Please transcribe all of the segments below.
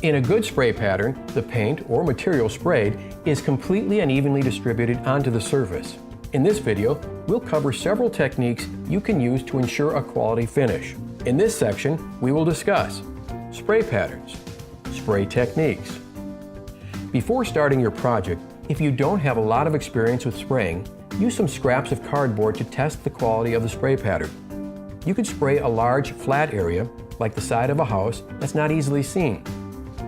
In a good spray pattern, the paint or material sprayed is completely and evenly distributed onto the surface. In this video, we'll cover several techniques you can use to ensure a quality finish. In this section, we will discuss spray patterns, spray techniques. Before starting your project, if you don't have a lot of experience with spraying, use some scraps of cardboard to test the quality of the spray pattern. You could spray a large flat area, like the side of a house, that's not easily seen.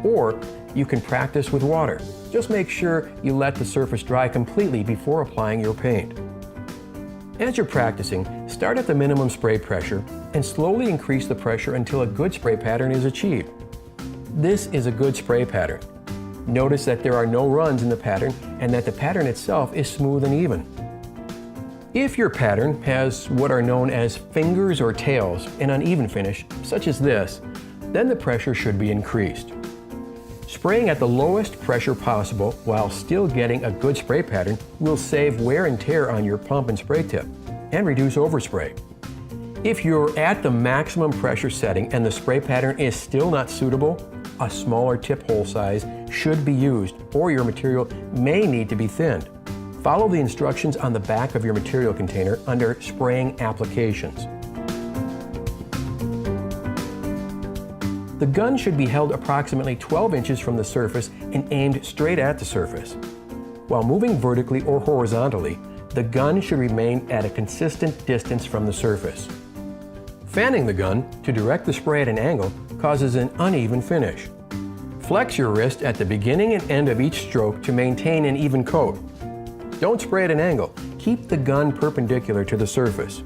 Or you can practice with water. Just make sure you let the surface dry completely before applying your paint. As you're practicing, start at the minimum spray pressure and slowly increase the pressure until a good spray pattern is achieved. This is a good spray pattern. Notice that there are no runs in the pattern and that the pattern itself is smooth and even. If your pattern has what are known as fingers or tails, an uneven finish, such as this, then the pressure should be increased. Spraying at the lowest pressure possible while still getting a good spray pattern will save wear and tear on your pump and spray tip and reduce overspray. If you're at the maximum pressure setting and the spray pattern is still not suitable, a smaller tip hole size should be used or your material may need to be thinned. Follow the instructions on the back of your material container under spraying applications. The gun should be held approximately 12 inches from the surface and aimed straight at the surface. While moving vertically or horizontally, the gun should remain at a consistent distance from the surface. Fanning the gun to direct the spray at an angle causes an uneven finish. Flex your wrist at the beginning and end of each stroke to maintain an even coat. Don't spray at an angle. Keep the gun perpendicular to the surface.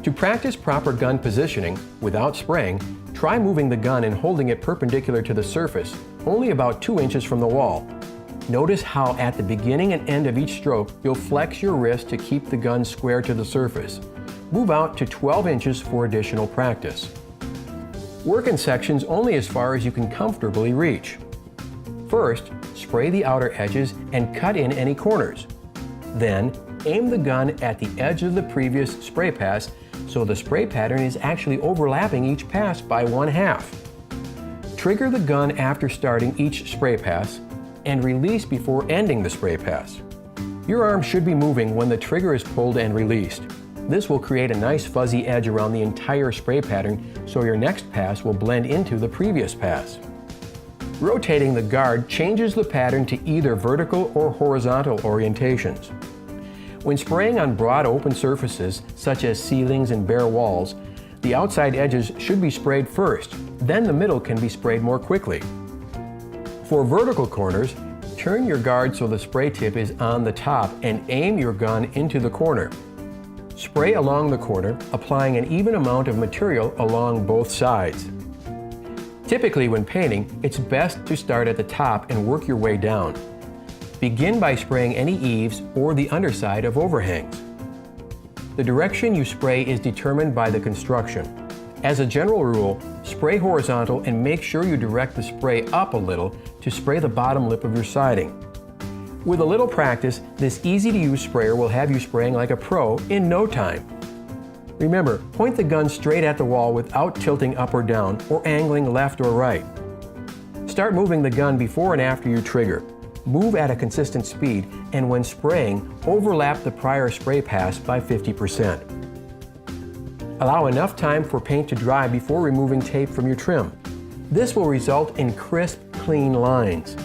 To practice proper gun positioning without spraying, try moving the gun and holding it perpendicular to the surface, only about 2 inches from the wall. Notice how at the beginning and end of each stroke, you'll flex your wrist to keep the gun square to the surface. Move out to 12 inches for additional practice. Work in sections only as far as you can comfortably reach. First, spray the outer edges and cut in any corners. Then, aim the gun at the edge of the previous spray pass so the spray pattern is actually overlapping each pass by 1/2. Trigger the gun after starting each spray pass and release before ending the spray pass. Your arm should be moving when the trigger is pulled and released. This will create a nice fuzzy edge around the entire spray pattern so your next pass will blend into the previous pass. Rotating the guard changes the pattern to either vertical or horizontal orientations. When spraying on broad open surfaces, such as ceilings and bare walls, the outside edges should be sprayed first, then the middle can be sprayed more quickly. For vertical corners, turn your guard so the spray tip is on the top and aim your gun into the corner. Spray along the corner, applying an even amount of material along both sides. Typically when painting, it's best to start at the top and work your way down. Begin by spraying any eaves or the underside of overhangs. The direction you spray is determined by the construction. As a general rule, spray horizontal and make sure you direct the spray up a little to spray the bottom lip of your siding. With a little practice, this easy-to-use sprayer will have you spraying like a pro in no time. Remember, point the gun straight at the wall without tilting up or down or angling left or right. Start moving the gun before and after you trigger. Move at a consistent speed, and when spraying, overlap the prior spray pass by 50%. Allow enough time for paint to dry before removing tape from your trim. This will result in crisp, clean lines.